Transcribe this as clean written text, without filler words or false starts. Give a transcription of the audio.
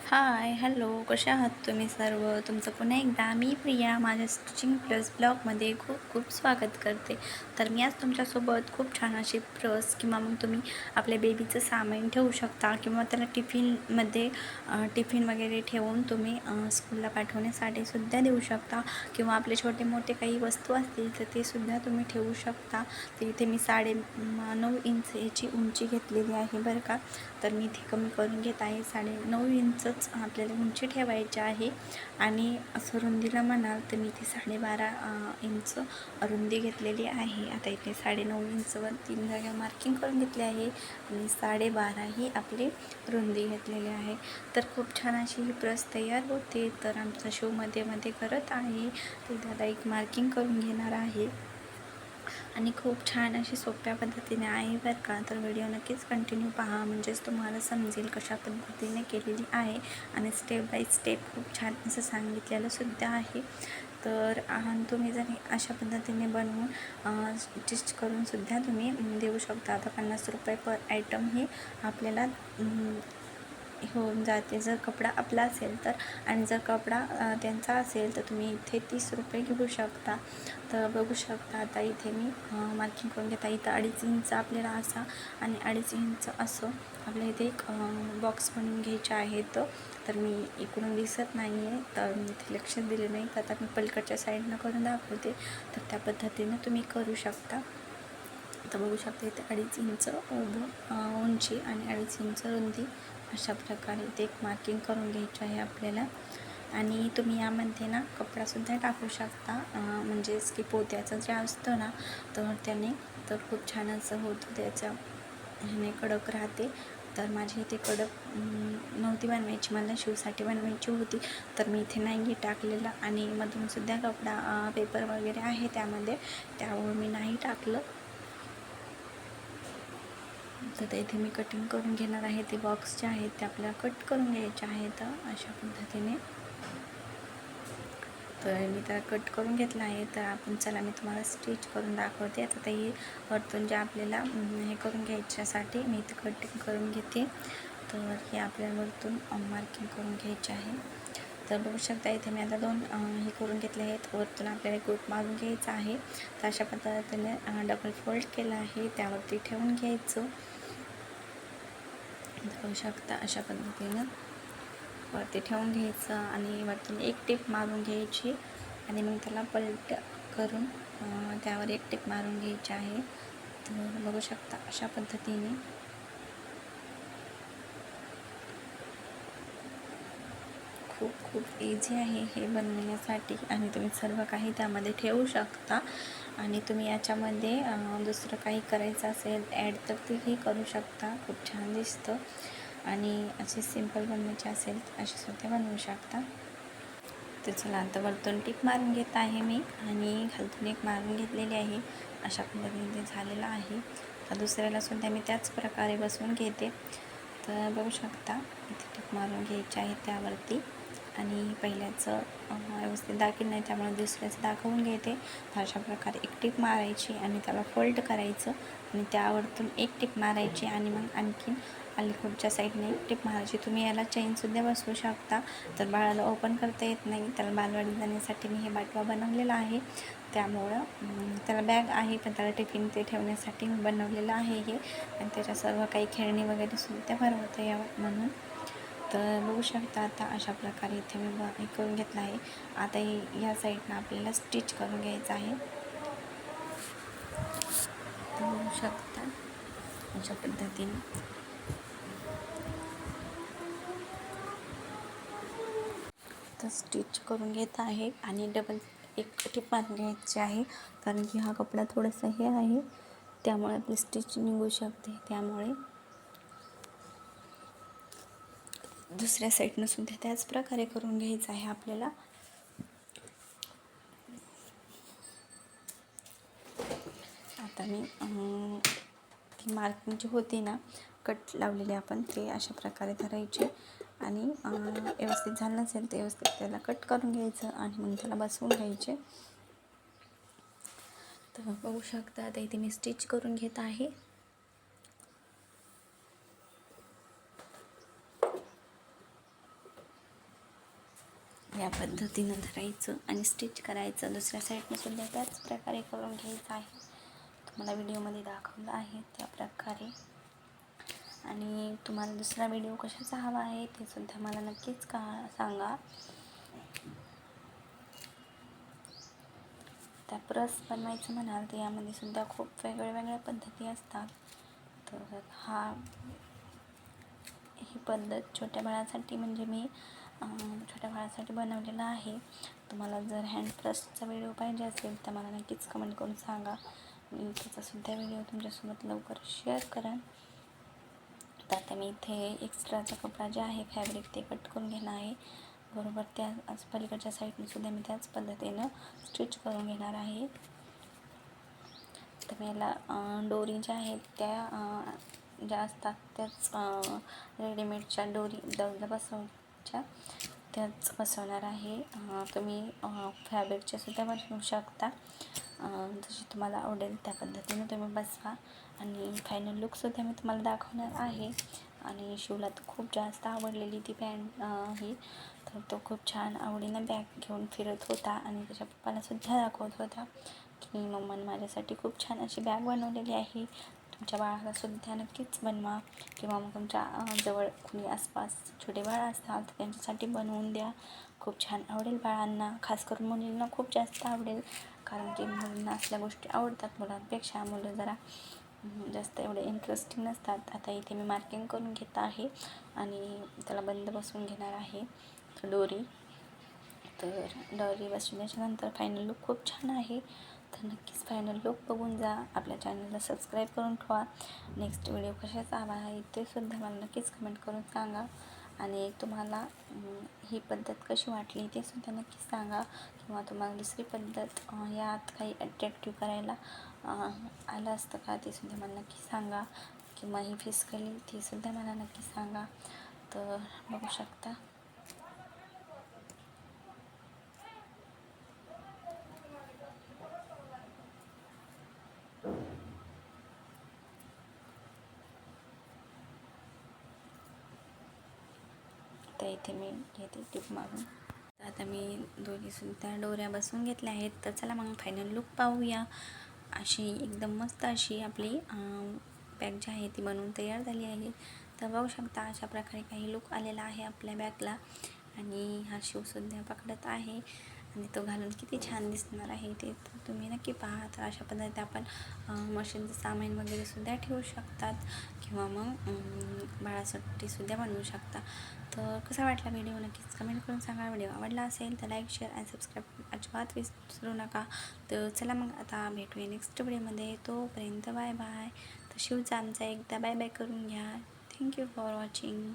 हाय, hello, कसे आहात तुम्ही सर्व? तुमचं पुन्हा एकदा मी प्रिया माझ्या स्टिचिंग प्लस ब्लॉगमध्ये खूप खूप स्वागत करते. तर मी आज तुमच्यासोबत खूप छान अशी पर्स किंवा मग तुम्ही आपल्या बेबीचं सामान ठेवू शकता किंवा त्याला टिफिनमध्ये टिफिन वगैरे ठेवून तुम्ही स्कूलला पाठवण्यासाठी सुद्धा देऊ शकता किंवा आपले छोटे मोठे काही वस्तू असतील तर ते सुद्धा तुम्ही ठेवू शकता. तर इथे मी 9.5 इंच याची उंची घेतलेली आहे बरं का. तर मी इथे कमी करून घेत आहे. 9.5 इंचच आपल्याला उंची ठेवायची आहे आणि असं रुंदीला म्हणाल तर मी इथे 12.5 इंच रुंदी घेतलेली आहे. आता इथे 9.5 इंचवर 3 जागा मार्किंग करून घेतली आहे आणि 12.5 ही आपली रुंदी घेतलेली आहे. तर खूप छान अशी ही प्रस तयार होते. तर आमचा शो मध्ये करत आहे. तर दादा एक मार्किंग करून घेणार आहे आणि खूप छान अशी सोप्या पद्धतीने आहे बरं का. तर व्हिडिओ नक्कीच कंटिन्यू पहा, म्हणजेच तुम्हाला समजेल कशा पद्धतीने केलेली आहे आणि स्टेप बाय स्टेप खूप छान असं सांगितलेलं सुद्धा आहे. तर तुम्ही जर अशा पद्धतीने बनवून स्टिच करून सुद्धा तुम्ही देऊ शकता. आता 50 रुपये पर आयटम ही आपल्याला होऊन जाते जर कपडा आपला असेल तर. आणि जर कपडा त्यांचा असेल तर तुम्ही इथे 30 रुपये घेऊ शकता. तर बघू शकता आता इथे मी मार्किंग करून घेता. इथं 2.5 इंच आपल्याला असा आणि 2.5 इंच असं आपल्या इथे एक बॉक्स बनवून घ्यायचे आहेत. तर मी इकडून दिसत नाही आहे तर मी इथे लक्ष दिले नाही. तर आता मी पलीकडच्या साईडनं करून दाखवते. तर त्या पद्धतीनं तुम्ही करू शकता. तर बघू शकता इथे 2.5 इंच उंची आणि 2.5 इंच रुंदी अशा प्रकारे ते एक मार्किंग करून घ्यायची आहे आपल्याला. आणि तुम्ही यामध्ये ना कपडासुद्धा टाकू शकता, म्हणजेच की पोत्याचं जे असतं ना तर त्याने तर खूप छान असं होतं, त्याच्या ह्याने कडक राहते. तर माझी इथे कडक नव्हती बनवायची, मला शिवसाठी बनवायची होती. तर मी इथे नाही टाकलेलं आणि मधूनसुद्धा कपडा पेपर वगैरे आहे त्यामध्ये, त्यामुळे मी नाही टाकलं. तर इथे मी कटिंग करून घेणार आहे. ते बॉक्स जे आहेत ते आपल्याला कट करून घ्यायचे आहेत अशा पद्धतीने. तर मी त्याला कट करून घेतलं आहे. तर आपण चला मी तुम्हाला स्टिच करून दाखवते. आता ते वरतून जे आपल्याला हे करून घ्यायच्यासाठी मी इथे कटिंग करून घेते. तर हे आपल्याला वरतून मार्किंग करून घ्यायचे आहे. तर बघू शकता इथे मी आता 2 हे करून घेतले आहेत. वरतून आपल्याला गोट मारून घ्यायचं आहे. तर अशा पद्धतीने डबल फोल्ड केलं आहे, त्यावरती ठेवून घ्यायचं. बघू शकता अशा पद्धतीनं वरती ठेवून घ्यायचं आणि वरतून एक टिप मारून घ्यायची आणि मग त्याला पलट करून त्यावर एक टिप मारून घ्यायची आहे. तर बघू शकता अशा पद्धतीने खूप खूप इझी आहे हे बनवण्यासाठी आणि तुम्ही सर्व काही त्यामध्ये ठेवू शकता. आणि तुम्ही याच्यामध्ये दुसरं काही करायचं असेल ॲड तर तेही करू शकता. खूप छान दिसतं. आणि असे सिंपल बनवायचे असेल तर असे सुद्धा बनवू शकता. तर चला आता वरतून टिप मारून घेत आहे मी आणि खालतून एक मारून घेतलेली आहे. अशा पद्धतीने ते झालेलं आहे. तर दुसऱ्याला सुद्धा मी त्याच प्रकारे बसवून घेते. तर बघू शकता इथे टिप मारून घ्यायची आहे त्यावरती आणि पहिल्याचं व्यवस्थित दाखवलं नाही त्यामुळे दुसऱ्याचं दाखवून घेते. तर अशा प्रकारे एक टिप मारायची आणि त्याला फोल्ड करायचं आणि त्यावरतून एक टिप मारायची आणि मग आणखीन अलीकडच्या साईडने एक टिप मारायची. तुम्ही याला चेनसुद्धा बसवू शकता. तर बाळाला ओपन करता येत नाही, त्याला बालवाडीत जाण्यासाठी मी हे बाटवा बनवलेला आहे. त्यामुळं त्याला बॅग आहे पण त्याला टिफिन ते ठेवण्यासाठी मी बनवलेलं आहे हे. आणि त्याच्या सर्व काही खेळणी वगैरे सुद्धा भरवता यावं म्हणून. तर बघू शकता आता अशा प्रकारे इथे मी हे करून घेतलं आहे. आता या साईडनं आपल्याला स्टिच करून घ्यायचं आहे. तर बघू शकता अशा पद्धतीने तर स्टिच करून घेत आहे आणि डबल एक टिप मारून घ्यायची आहे, कारण की हा कपडा थोडासा हे आहे त्यामुळे आपली स्टिच निघू शकते. त्यामुळे दुसऱ्या साईडनं सुद्धा त्याच प्रकारे करून घ्यायचं आहे आपल्याला. आता मी ती मार्किंग जी होती ना कट लावलेले आपण ते अशा प्रकारे धरायचे आणि व्यवस्थित झालं नसेल ते व्यवस्थित त्याला कट करून घ्यायचं आणि मग त्याला बसवून घ्यायचे. तर बघू शकता आता इथे मी स्टिच करून घेत आहे. या पद्धतीनं धरायचं आणि स्टिच करायचं. दुसऱ्या साईडने सुद्धा त्याच प्रकारे करून घ्यायचं आहे. तुम्हाला व्हिडिओमध्ये दाखवलं आहे त्या प्रकारे. आणि तुम्हाला दुसरा व्हिडिओ कशाचा हवा आहे ते सुद्धा मला नक्कीच सांगा. त्या पर्स बनवायचं म्हणाल तर यामध्ये सुद्धा खूप वेगळ्या पद्धती असतात. तर ही पद्धत छोट्या बाळासाठी म्हणजे मी छोट्या बाळासाठी बनवलेला आहे. तुम्हाला जर हँड प्रेसचा व्हिडिओ पाहिजे असेल तर मला नक्कीच कमेंट करून सांगा. मी त्याचासुद्धा व्हिडिओ तुमच्यासोबत लवकर शेअर करेन. तर आता मी इथे एक्स्ट्राचा कपडा जे आहे फॅब्रिक ते कट करून घेणार आहे. बरोबर त्या पलीकडच्या साईडने सुद्धा मी त्याच पद्धतीनं स्टिच करून घेणार आहे. तर मी याला दोरी ज्या आहेत त्या ज्या असतात त्याच रेडीमेडच्या दोरी बसवच्या त्याच बसवणार आहे. तुम्ही फॅब्रिकच्या सुद्धा बनवू शकता. जशी तुम्हाला आवडेल त्या पद्धतीने तुम्ही बसवा. आणि फायनल लुकसुद्धा मी तुम्हाला दाखवणार आहे. आणि शिवला तर खूप जास्त आवडलेली ती पॅन्ट ही. तर तो खूप छान आवडीनं बॅग घेऊन फिरत होता आणि त्याच्या पप्पालासुद्धा दाखवत होता की मम्माने माझ्यासाठी खूप छान अशी बॅग बनवलेली आहे. तुमच्या बाळालासुद्धा नक्कीच बनवा किंवा मग तुमच्या जवळ कुणी आसपास छोटे बाळ असतात तर त्यांच्यासाठी बनवून द्या. खूप छान आवडेल बाळांना. खास करून मुलींना खूप जास्त आवडेल, कारण की मुलींना असल्या गोष्टी आवडतात. मुलांपेक्षा मुलं जरा जास्त एवढे इंटरेस्टिंग नसतात. आता इथे मी मार्किंग करून घेत आहे आणि त्याला बंद बसवून घेणार आहे दोरी. तर दोरी बसवल्याच्यानंतर फायनल लुक खूप छान आहे. तर नक्कीच फायनल लुक बघून जा. आपल्या चॅनलला सबस्क्राईब करून ठेवा. नेक्स्ट व्हिडिओ कशाचा हवा आहे ते सुद्धा मला नक्कीच कमेंट करून सांगा. आणि तुम्हाला ही पद्धत कशी वाटली ते सुद्धा नक्कीच सांगा. किंवा तुम्हाला दुसरी पद्धत यात काही अट्रॅक्टिव्ह करायला आलं असतं का ते सुद्धा मला नक्की सांगा. किंवा ही फिसकली ती सुद्धा मला नक्की सांगा. तर बघू शकता तर इथे मी घेते टिप मारून. तर आता मी दोन्हीसुद्धा दोऱ्या बसवून घेतल्या आहेत. तर चला मग फायनल लुक पाहूया. अशी एकदम मस्त अशी आपली बॅग जी आहे ती बनवून तयार झाली आहे. तर बघू शकता अशा प्रकारे काही लुक आलेला आहे आपल्या बॅगला. आणि हा शिवसुद्धा पकडत आहे आणि तो घालून किती छान दिसणार आहे ते तर तुम्ही नक्की पहा. तर अशा पद्धतीने आपण मशीनचं सामान वगैरे सुद्धा ठेवू शकतात किंवा मग बाळासाठीसुद्धा बनवू शकता. तर कसा वाटला व्हिडिओ नक्कीच कमेंट करून सांगा. व्हिडिओ आवडला असेल तर लाईक शेअर आणि सबस्क्राईब अजिबात विसरू नका. तर चला मग आता भेटूया नेक्स्ट व्हिडिओमध्ये. तोपर्यंत बाय बाय. तर शिवचा आमचा एकदा बाय बाय करून घ्या. Thank you for watching.